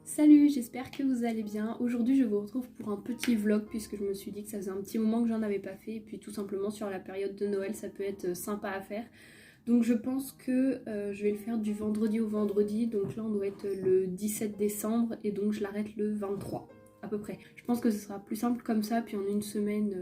Salut, j'espère que vous allez bien. Aujourd'hui je vous retrouve pour un petit vlog puisque je me suis dit que ça faisait un petit moment que j'en avais pas fait et puis tout simplement sur la période de Noël ça peut être sympa à faire. Donc je pense que je vais le faire du vendredi au vendredi, donc là on doit être le 17 décembre et donc je l'arrête le 23 à peu près. Je pense que ce sera plus simple comme ça, puis en une semaine,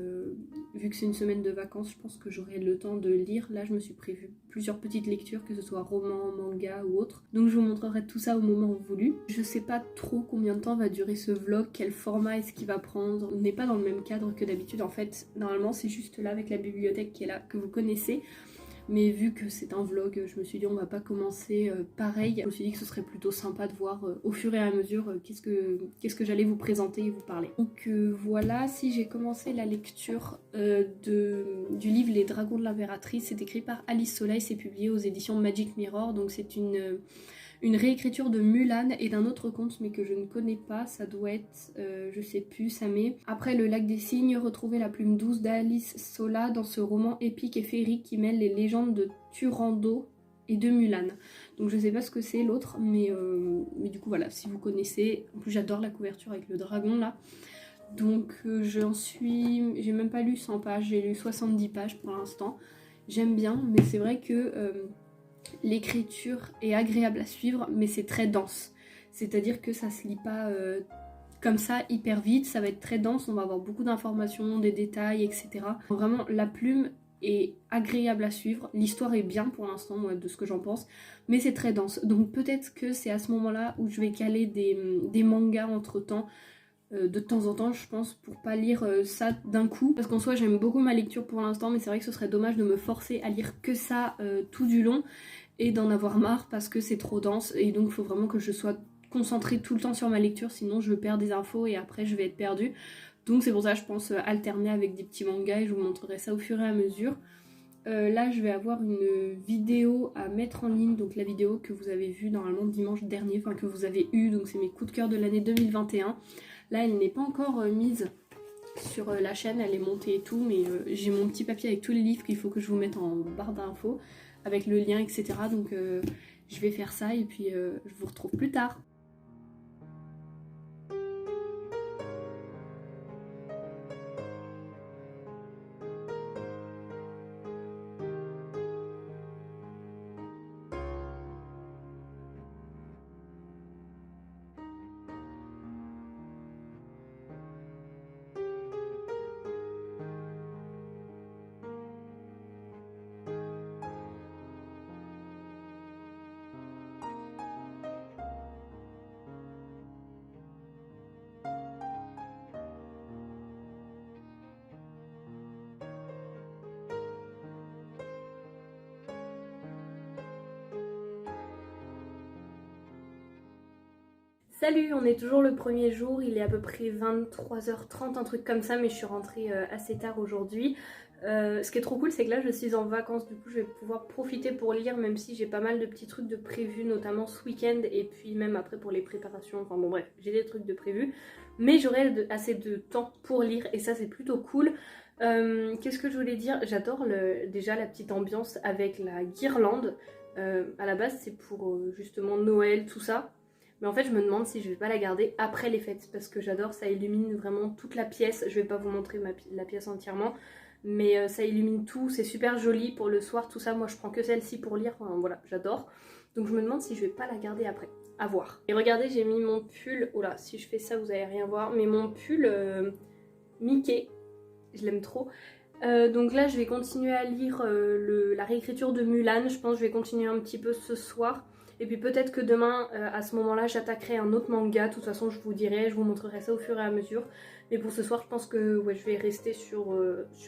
vu que c'est une semaine de vacances, je pense que j'aurai le temps de lire. Là je me suis prévu plusieurs petites lectures, que ce soit roman, manga ou autre. Donc je vous montrerai tout ça au moment voulu. Je sais pas trop combien de temps va durer ce vlog, quel format est-ce qu'il va prendre. On n'est pas dans le même cadre que d'habitude en fait. Normalement c'est juste là avec la bibliothèque qui est là, que vous connaissez. Mais vu que c'est un vlog, je me suis dit on va pas commencer pareil. Je me suis dit que ce serait plutôt sympa de voir au fur et à mesure qu'est-ce que j'allais vous présenter et vous parler. Donc voilà, si j'ai commencé la lecture du livre Les Dragons de l'Impératrice, c'est écrit par Alice Soleil, c'est publié aux éditions Magic Mirror, donc c'est une réécriture de Mulan et d'un autre conte mais que je ne connais pas, ça doit être, je sais plus, ça met Après le lac des cygnes, retrouver la plume douce d'Alice Sola dans ce roman épique et féerique qui mêle les légendes de Turandot et de Mulan. Donc je sais pas ce que c'est l'autre, mais du coup voilà, si vous connaissez, en plus j'adore la couverture avec le dragon là. Donc j'ai même pas lu 100 pages, j'ai lu 70 pages pour l'instant. J'aime bien, mais c'est vrai que l'écriture est agréable à suivre, mais c'est très dense. C'est-à-dire que ça se lit pas comme ça hyper vite, ça va être très dense, on va avoir beaucoup d'informations, des détails, etc. Vraiment, la plume est agréable à suivre, l'histoire est bien pour l'instant, moi, de ce que j'en pense, mais c'est très dense. Donc peut-être que c'est à ce moment-là où je vais caler des mangas entre-temps, de temps en temps je pense, pour pas lire ça d'un coup, parce qu'en soi j'aime beaucoup ma lecture pour l'instant, mais c'est vrai que ce serait dommage de me forcer à lire que ça tout du long et d'en avoir marre parce que c'est trop dense, et donc il faut vraiment que je sois concentrée tout le temps sur ma lecture, sinon je perds des infos et après je vais être perdue. Donc c'est pour ça que je pense alterner avec des petits mangas et je vous montrerai ça au fur et à mesure. Là je vais avoir une vidéo à mettre en ligne, donc la vidéo que vous avez vue normalement dimanche dernier, enfin que vous avez eu, donc c'est mes coups de cœur de l'année 2021. Là elle n'est pas encore mise sur la chaîne, elle est montée et tout, mais j'ai mon petit papier avec tous les livres qu'il faut que je vous mette en barre d'infos, avec le lien, etc. Donc je vais faire ça et puis je vous retrouve plus tard. Salut, on est toujours le premier jour, il est à peu près 23h30, un truc comme ça, mais je suis rentrée assez tard aujourd'hui. Ce qui est trop cool, c'est que là je suis en vacances, du coup je vais pouvoir profiter pour lire, même si j'ai pas mal de petits trucs de prévus, notamment ce week-end et puis même après pour les préparations, enfin bon bref, j'ai des trucs de prévus, mais j'aurai assez de temps pour lire et ça c'est plutôt cool. Qu'est-ce que je voulais dire? J'adore déjà la petite ambiance avec la guirlande. À la base c'est pour justement Noël, tout ça. Mais en fait, je me demande si je vais pas la garder après les fêtes parce que j'adore, ça illumine vraiment toute la pièce. Je vais pas vous montrer la pièce entièrement, mais ça illumine tout, c'est super joli pour le soir, tout ça. Moi, je prends que celle-ci pour lire, enfin, voilà, j'adore. Donc je me demande si je vais pas la garder après. À voir. Et regardez, j'ai mis mon pull. Oh là, si je fais ça, vous allez rien voir. Mais mon pull Mickey, je l'aime trop. Donc là, je vais continuer à lire la réécriture de Mulan. Je pense que je vais continuer un petit peu ce soir. Et puis peut-être que demain, à ce moment-là, j'attaquerai un autre manga. De toute façon, je vous dirai, je vous montrerai ça au fur et à mesure. Mais pour ce soir, je pense que ouais, je vais rester sur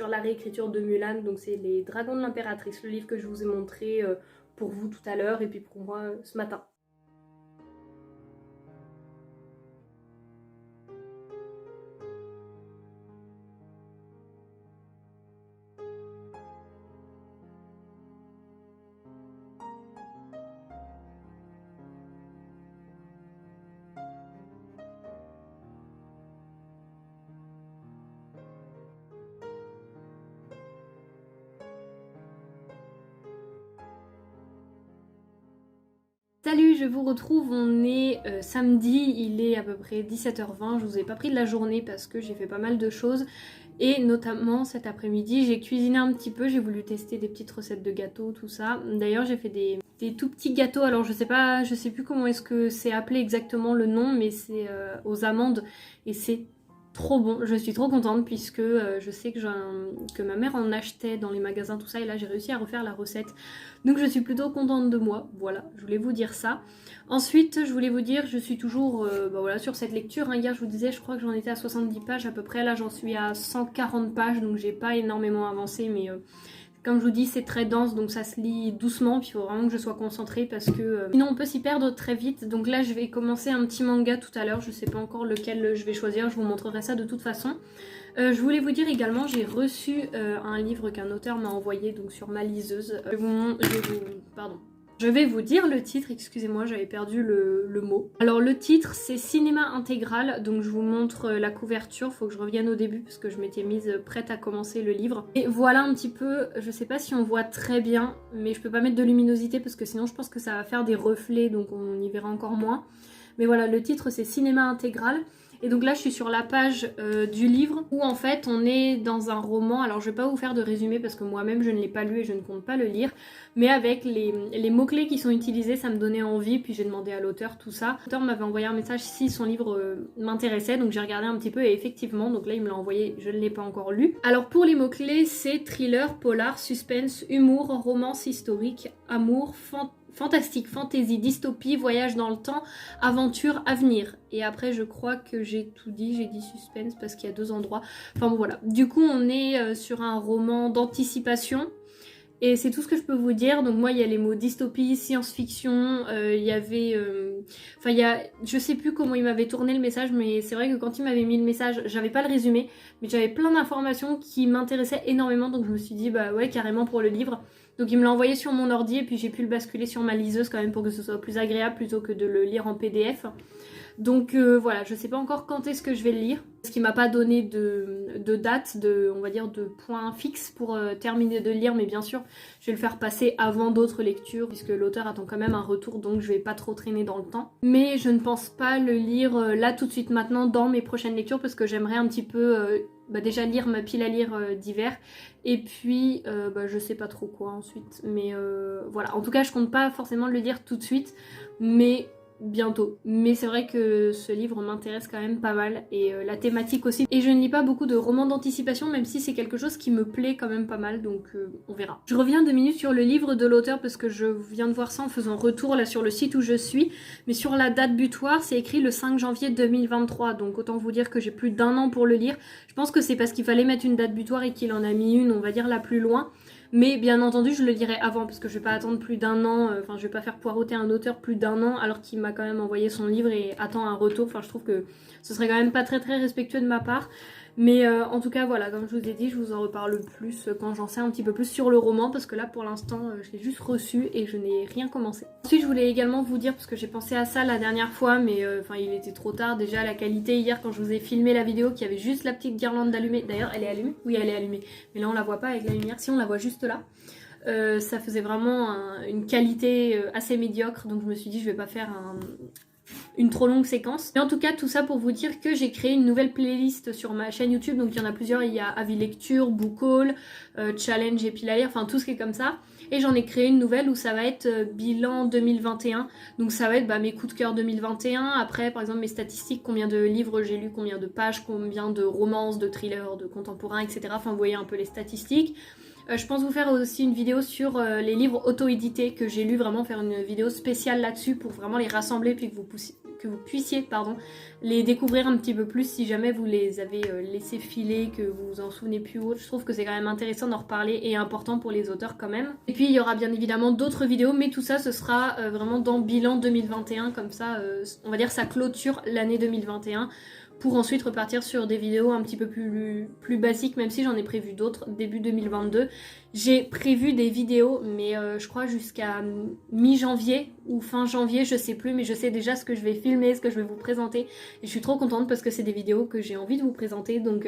la réécriture de Mulan. Donc c'est Les Dragons de l'Impératrice, le livre que je vous ai montré pour vous tout à l'heure et puis pour moi ce matin. Salut, je vous retrouve, on est samedi, il est à peu près 17h20, je vous ai pas pris de la journée parce que j'ai fait pas mal de choses et notamment cet après-midi j'ai cuisiné un petit peu, j'ai voulu tester des petites recettes de gâteaux, tout ça. D'ailleurs j'ai fait des tout petits gâteaux, alors je sais plus comment est-ce que c'est appelé exactement le nom, mais c'est aux amandes et c'est trop bon, je suis trop contente puisque je sais que ma mère en achetait dans les magasins tout ça et là j'ai réussi à refaire la recette, donc je suis plutôt contente de moi, voilà, je voulais vous dire ça. Ensuite je voulais vous dire, je suis toujours voilà, sur cette lecture, hein. Hier je vous disais, je crois que j'en étais à 70 pages à peu près, là j'en suis à 140 pages donc j'ai pas énormément avancé, mais comme je vous dis, c'est très dense, donc ça se lit doucement, puis il faut vraiment que je sois concentrée parce que sinon on peut s'y perdre très vite. Donc là, je vais commencer un petit manga tout à l'heure, je sais pas encore lequel je vais choisir, je vous montrerai ça de toute façon. Je voulais vous dire également, j'ai reçu un livre qu'un auteur m'a envoyé donc sur ma liseuse. Je vais vous dire le titre, excusez-moi, j'avais perdu le mot. Alors le titre c'est Cinéma intégral, donc je vous montre la couverture, faut que je revienne au début parce que je m'étais mise prête à commencer le livre. Et voilà un petit peu, je sais pas si on voit très bien, mais je peux pas mettre de luminosité parce que sinon je pense que ça va faire des reflets, donc on y verra encore moins. Mais voilà, le titre c'est Cinéma intégral. Et donc là je suis sur la page du livre où en fait on est dans un roman, alors je vais pas vous faire de résumé parce que moi-même je ne l'ai pas lu et je ne compte pas le lire, mais avec les mots-clés qui sont utilisés ça me donnait envie, puis j'ai demandé à l'auteur tout ça. L'auteur m'avait envoyé un message si son livre m'intéressait, donc j'ai regardé un petit peu et effectivement, donc là il me l'a envoyé, je ne l'ai pas encore lu. Alors pour les mots-clés c'est thriller, polar, suspense, humour, romance historique, amour, fantastique, fantasy, dystopie, voyage dans le temps, aventure, avenir. Et après je crois que j'ai tout dit, j'ai dit suspense parce qu'il y a 2 endroits. Enfin bon voilà. Du coup on est sur un roman d'anticipation. Et c'est tout ce que je peux vous dire. Donc moi il y a les mots dystopie, science-fiction, il y avait... je sais plus comment il m'avait tourné le message, mais c'est vrai que quand il m'avait mis le message, j'avais pas le résumé, mais j'avais plein d'informations qui m'intéressaient énormément, donc je me suis dit bah ouais carrément pour le livre. Donc il me l'a envoyé sur mon ordi et puis j'ai pu le basculer sur ma liseuse quand même pour que ce soit plus agréable plutôt que de le lire en PDF. Donc voilà, je sais pas encore quand est-ce que je vais le lire, parce qu'il m'a pas donné de date, on va dire de point fixe pour terminer de lire, mais bien sûr je vais le faire passer avant d'autres lectures puisque l'auteur attend quand même un retour, donc je vais pas trop traîner dans le temps. Mais je ne pense pas le lire là tout de suite maintenant dans mes prochaines lectures parce que j'aimerais un petit peu déjà lire ma pile à lire d'hiver et puis je sais pas trop quoi ensuite, mais voilà, en tout cas je compte pas forcément le lire tout de suite, mais bientôt. Mais c'est vrai que ce livre m'intéresse quand même pas mal et la thématique aussi. Et je ne lis pas beaucoup de romans d'anticipation, même si c'est quelque chose qui me plaît quand même pas mal, donc on verra. Je reviens 2 minutes sur le livre de l'auteur parce que je viens de voir ça en faisant retour là sur le site où je suis, mais sur la date butoir c'est écrit le 5 janvier 2023, donc autant vous dire que j'ai plus d'1 an pour le lire. Je pense que c'est parce qu'il fallait mettre une date butoir et qu'il en a mis une, on va dire la plus loin. Mais bien entendu je le lirai avant parce que je vais pas attendre plus d'1 an, je vais pas faire poireauter un auteur plus d'1 an alors qu'il m'a quand même envoyé son livre et attend un retour, je trouve que ce serait quand même pas très respectueux de ma part. Mais en tout cas voilà, comme je vous ai dit, je vous en reparle plus quand j'en sais un petit peu plus sur le roman parce que là pour l'instant je l'ai juste reçu et je n'ai rien commencé. Ensuite je voulais également vous dire, parce que j'ai pensé à ça la dernière fois mais il était trop tard déjà, la qualité hier quand je vous ai filmé la vidéo qu'il y avait juste la petite guirlande allumée. D'ailleurs elle est allumée? Oui elle est allumée, mais là on la voit pas avec la lumière, si on la voit juste là. Ça faisait vraiment une qualité assez médiocre, donc je me suis dit je vais pas faire une trop longue séquence. Mais en tout cas tout ça pour vous dire que j'ai créé une nouvelle playlist sur ma chaîne YouTube, donc il y en a plusieurs, il y a avis lecture, book haul, challenge et pile à lire, enfin tout ce qui est comme ça. Et j'en ai créé une nouvelle où ça va être bilan 2021, donc ça va être mes coups de cœur 2021, après par exemple mes statistiques, combien de livres j'ai lu, combien de pages, combien de romances, de thrillers, de contemporains, etc. Enfin vous voyez un peu les statistiques. Je pense vous faire aussi une vidéo sur les livres auto-édités que j'ai lus, vraiment faire une vidéo spéciale là-dessus pour vraiment les rassembler puis que vous puissiez les découvrir un petit peu plus si jamais vous les avez laissés filer, que vous vous en souvenez plus ou autre. Je trouve que c'est quand même intéressant d'en reparler et important pour les auteurs quand même. Et puis il y aura bien évidemment d'autres vidéos, mais tout ça ce sera vraiment dans bilan 2021, comme ça on va dire ça clôture l'année 2021. Pour ensuite repartir sur des vidéos un petit peu plus basiques, même si j'en ai prévu d'autres début 2022. J'ai prévu des vidéos, mais je crois jusqu'à mi-janvier ou fin janvier, je sais plus, mais je sais déjà ce que je vais filmer, ce que je vais vous présenter. Et je suis trop contente parce que c'est des vidéos que j'ai envie de vous présenter, donc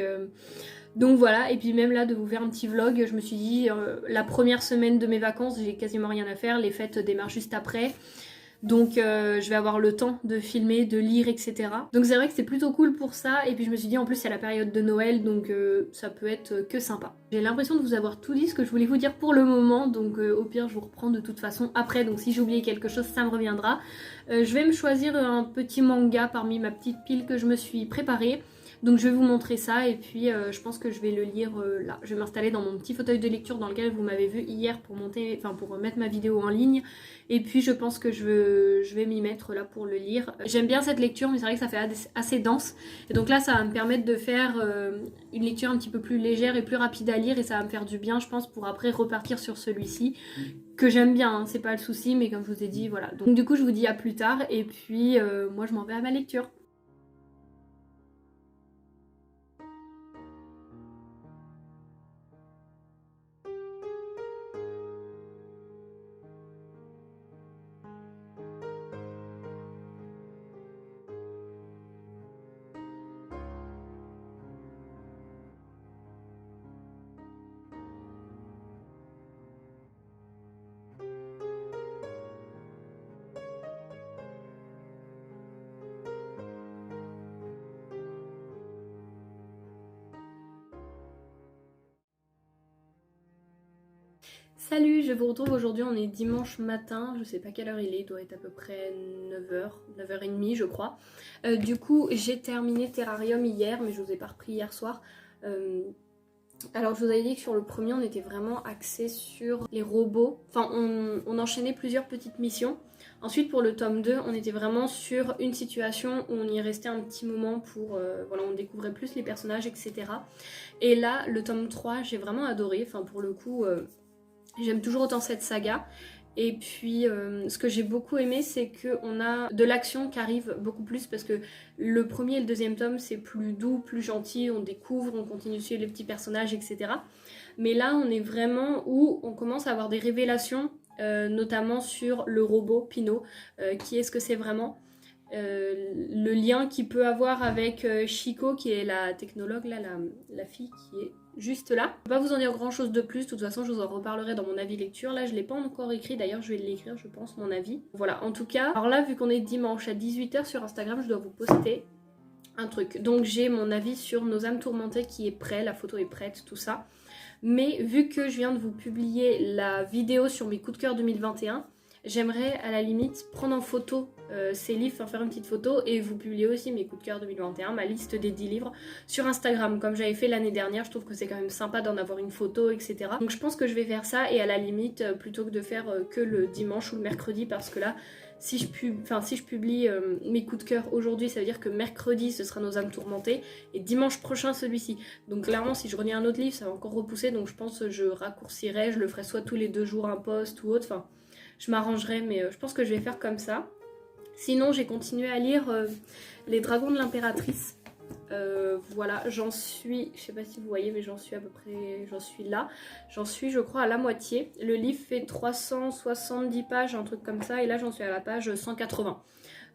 voilà. Et puis même là de vous faire un petit vlog, je me suis dit la première semaine de mes vacances, j'ai quasiment rien à faire, les fêtes démarrent juste après. Donc je vais avoir le temps de filmer, de lire, etc. Donc c'est vrai que c'est plutôt cool pour ça. Et puis je me suis dit en plus c'est la période de Noël, donc ça peut être que sympa. J'ai l'impression de vous avoir tout dit ce que je voulais vous dire pour le moment. Donc au pire je vous reprends de toute façon après. Donc si j'ai oublié quelque chose ça me reviendra. Je vais me choisir un petit manga parmi ma petite pile que je me suis préparée. Donc je vais vous montrer ça et puis je pense que je vais le lire là. Je vais m'installer dans mon petit fauteuil de lecture dans lequel vous m'avez vu hier pour pour mettre ma vidéo en ligne. Et puis je pense que je vais m'y mettre là pour le lire. J'aime bien cette lecture mais c'est vrai que ça fait assez dense. Et donc là ça va me permettre de faire une lecture un petit peu plus légère et plus rapide à lire et ça va me faire du bien je pense pour après repartir sur celui-ci. Que j'aime bien, hein, c'est pas le souci mais comme je vous ai dit voilà. Donc du coup je vous dis à plus tard et puis moi je m'en vais à ma lecture. Salut, je vous retrouve aujourd'hui, on est dimanche matin, je sais pas quelle heure il doit être à peu près 9h, 9h30 je crois. Du coup j'ai terminé Terrarium hier mais je vous ai pas repris hier soir. Alors je vous avais dit que sur le premier on était vraiment axé sur les robots, enfin on enchaînait plusieurs petites missions. Ensuite pour le tome 2 on était vraiment sur une situation où on y restait un petit moment pour, voilà on découvrait plus les personnages etc. Et là le tome 3 j'ai vraiment adoré, enfin pour le coup... J'aime toujours autant cette saga. Et puis ce que j'ai beaucoup aimé c'est qu'on a de l'action qui arrive beaucoup plus parce que le premier et le deuxième tome c'est plus doux, plus gentil, on découvre, on continue de suivre les petits personnages etc. Mais là on est vraiment où on commence à avoir des révélations notamment sur le robot Pino, qui est-ce que c'est vraiment, le lien qu'il peut avoir avec Chico qui est la technologue là, la fille qui est juste là. Je vais pas vous en dire grand chose de plus, de toute façon je vous en reparlerai dans mon avis lecture. Là je l'ai pas encore écrit, d'ailleurs je vais l'écrire je pense mon avis. Voilà en tout cas, alors là vu qu'on est dimanche à 18h sur Instagram je dois vous poster un truc. Donc j'ai mon avis sur Nos âmes tourmentées qui est prêt, la photo est prête, tout ça. Mais vu que je viens de vous publier la vidéo sur mes coups de cœur 2021, j'aimerais à la limite prendre en photo ces livres, enfin faire une petite photo et vous publier aussi mes coups de cœur 2021, ma liste des 10 livres sur Instagram comme j'avais fait l'année dernière. Je trouve que c'est quand même sympa d'en avoir une photo etc. Donc je pense que je vais faire ça et à la limite plutôt que de faire que le dimanche ou le mercredi parce que là si je publie mes coups de cœur aujourd'hui ça veut dire que mercredi ce sera Nos âmes tourmentées et dimanche prochain celui-ci. Donc clairement si je relis un autre livre ça va encore repousser donc je pense que je raccourcirai, je le ferai soit tous les 2 jours un post ou autre, enfin je m'arrangerai mais je pense que je vais faire comme ça. Sinon j'ai continué à lire Les Dragons de l'Impératrice. Voilà, j'en suis, je sais pas si vous voyez mais j'en suis à peu près, j'en suis là. J'en suis je crois à la moitié. Le livre fait 370 pages, un truc comme ça et là j'en suis à la page 180.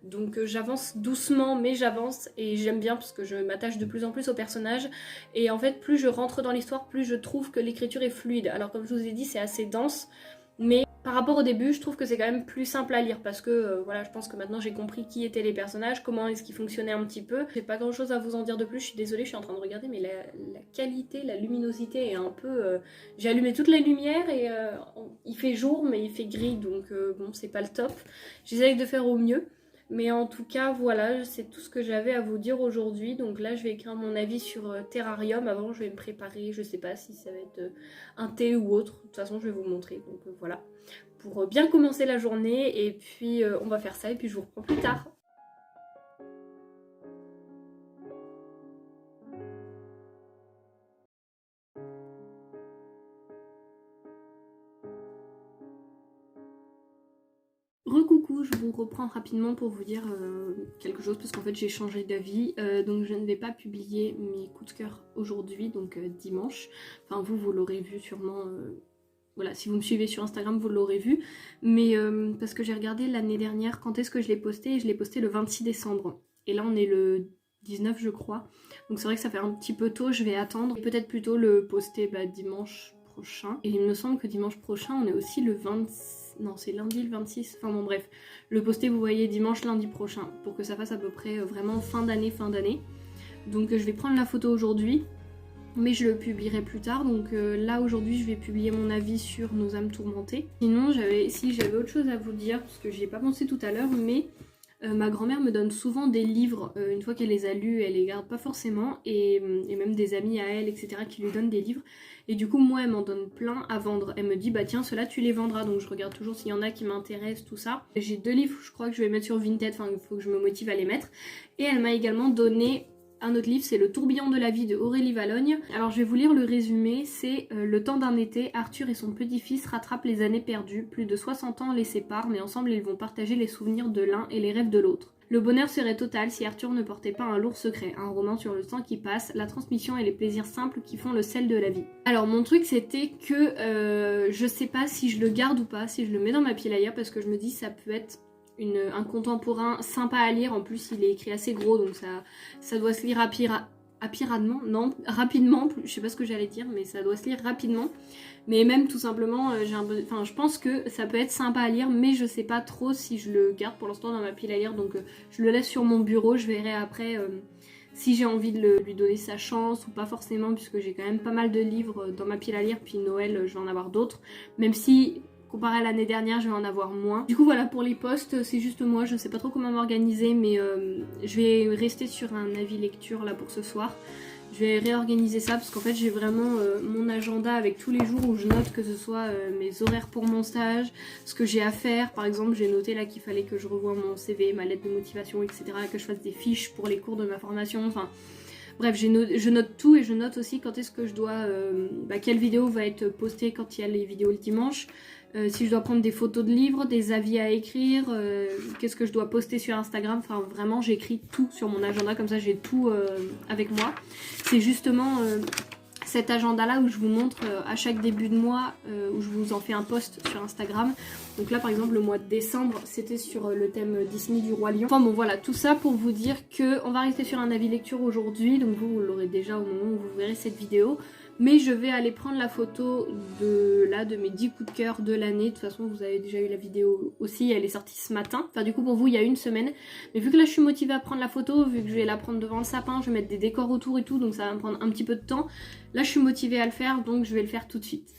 Donc j'avance doucement mais j'avance et j'aime bien parce que je m'attache de plus en plus aux personnages et en fait plus je rentre dans l'histoire plus je trouve que l'écriture est fluide. Alors comme je vous ai dit c'est assez dense mais par rapport au début je trouve que c'est quand même plus simple à lire parce que voilà je pense que maintenant j'ai compris qui étaient les personnages, comment est-ce qu'ils fonctionnaient un petit peu. J'ai pas grand chose à vous en dire de plus, je suis désolée, je suis en train de regarder mais la qualité, la luminosité est un peu... J'ai allumé toutes les lumières et il fait jour mais il fait gris donc bon c'est pas le top. J'essaye de faire au mieux. Mais en tout cas, voilà, c'est tout ce que j'avais à vous dire aujourd'hui. Donc là, je vais écrire mon avis sur Terrarium. Avant, je vais me préparer. Je sais pas si ça va être un thé ou autre. De toute façon, je vais vous montrer. Donc voilà, pour bien commencer la journée. Et puis, on va faire ça. Et puis, je vous reprends plus tard. Recoucou, je vous reprends rapidement pour vous dire quelque chose parce qu'en fait j'ai changé d'avis, donc je ne vais pas publier mes coups de cœur aujourd'hui, donc dimanche. Enfin vous l'aurez vu sûrement, voilà, si vous me suivez sur Instagram vous l'aurez vu, mais parce que j'ai regardé l'année dernière quand est-ce que je l'ai posté et je l'ai posté le 26 décembre. Et là on est le 19 je crois, donc c'est vrai que ça fait un petit peu tôt, je vais attendre et peut-être plutôt le poster dimanche prochain. Et il me semble que dimanche prochain on est aussi le 26... non c'est lundi le 26, enfin bon bref, le poster vous voyez dimanche lundi prochain pour que ça fasse à peu près vraiment fin d'année. Donc je vais prendre la photo aujourd'hui, mais je le publierai plus tard. Donc là aujourd'hui je vais publier mon avis sur Nos âmes tourmentées. Sinon j'avais autre chose à vous dire parce que j'y ai pas pensé tout à l'heure, mais ma grand-mère me donne souvent des livres, une fois qu'elle les a lus, elle les garde pas forcément, et même des amis à elle, etc. qui lui donnent des livres. Et du coup, moi, elle m'en donne plein à vendre. Elle me dit, bah tiens, ceux-là, tu les vendras. Donc je regarde toujours s'il y en a qui m'intéressent, tout ça. J'ai 2 livres, je crois que je vais mettre sur Vinted, enfin, il faut que je me motive à les mettre. Et elle m'a également donné un autre livre, c'est Le tourbillon de la vie de Aurélie Valogne. Alors je vais vous lire le résumé, c'est le temps d'un été, Arthur et son petit-fils rattrapent les années perdues, plus de 60 ans les séparent, mais ensemble ils vont partager les souvenirs de l'un et les rêves de l'autre. Le bonheur serait total si Arthur ne portait pas un lourd secret, un roman sur le sang qui passe, la transmission et les plaisirs simples qui font le sel de la vie. Alors mon truc c'était que je sais pas si je le garde ou pas, si je le mets dans ma pile à lire, parce que je me dis ça peut être un contemporain sympa à lire. En plus il est écrit assez gros, donc ça doit se lire rapidement, je sais pas ce que j'allais dire, mais ça doit se lire rapidement. Mais même tout simplement, je pense que ça peut être sympa à lire, mais je sais pas trop si je le garde pour l'instant dans ma pile à lire, donc je le laisse sur mon bureau, je verrai après si j'ai envie de lui donner sa chance ou pas forcément, puisque j'ai quand même pas mal de livres dans ma pile à lire, puis Noël je vais en avoir d'autres, même si comparé à l'année dernière, je vais en avoir moins. Du coup voilà, pour les posts, c'est juste moi, je sais pas trop comment m'organiser, mais je vais rester sur un avis lecture là pour ce soir. Je vais réorganiser ça parce qu'en fait j'ai vraiment mon agenda avec tous les jours où je note, que ce soit mes horaires pour mon stage, ce que j'ai à faire. Par exemple j'ai noté là qu'il fallait que je revoie mon CV, ma lettre de motivation, etc. Que je fasse des fiches pour les cours de ma formation, enfin... Bref, je note tout, et je note aussi quand est-ce que je dois... quelle vidéo va être postée quand il y a les vidéos le dimanche. Si je dois prendre des photos de livres, des avis à écrire, qu'est-ce que je dois poster sur Instagram. Enfin vraiment j'écris tout sur mon agenda, comme ça j'ai tout avec moi. C'est justement cet agenda là où je vous montre à chaque début de mois, où je vous en fais un post sur Instagram. Donc là par exemple le mois de décembre c'était sur le thème Disney du Roi Lion. Enfin bon voilà, tout ça pour vous dire que on va rester sur un avis lecture aujourd'hui. Donc vous l'aurez déjà au moment où vous verrez cette vidéo. Mais je vais aller prendre la photo de mes 10 coups de cœur de l'année. De toute façon, vous avez déjà eu la vidéo aussi, elle est sortie ce matin. Enfin, du coup, pour vous, il y a une semaine. Mais vu que là, je suis motivée à prendre la photo, vu que je vais la prendre devant le sapin, je vais mettre des décors autour et tout, donc ça va me prendre un petit peu de temps. Là, je suis motivée à le faire, donc je vais le faire tout de suite.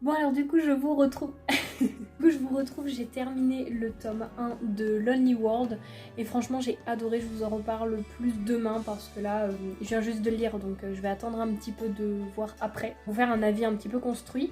Bon alors du coup je vous retrouve j'ai terminé le tome 1 de Lonely World et franchement j'ai adoré, je vous en reparle plus demain parce que là je viens juste de le lire, donc je vais attendre un petit peu de voir après pour faire un avis un petit peu construit.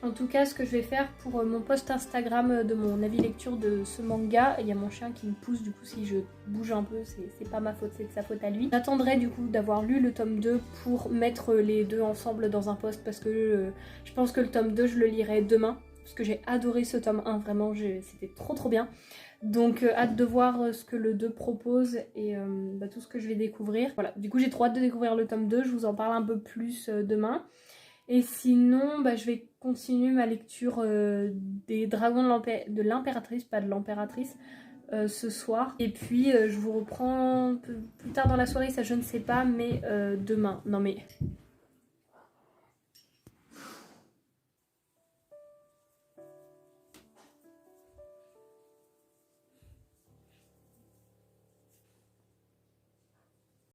En tout cas, ce que je vais faire pour mon post Instagram de mon avis lecture de ce manga, il y a mon chien qui me pousse, du coup si je bouge un peu, c'est pas ma faute, c'est de sa faute à lui. J'attendrai du coup d'avoir lu le tome 2 pour mettre les deux ensemble dans un post parce que je pense que le tome 2 je le lirai demain. Parce que j'ai adoré ce tome 1, vraiment c'était trop bien. Donc hâte de voir ce que le 2 propose et tout ce que je vais découvrir. Voilà, du coup j'ai trop hâte de découvrir le tome 2, je vous en parle un peu plus demain. Et sinon, je vais continuer ma lecture des dragons de l'impératrice, pas de l'empératrice, ce soir. Et puis je vous reprends plus tard dans la soirée, ça je ne sais pas, mais demain. Non mais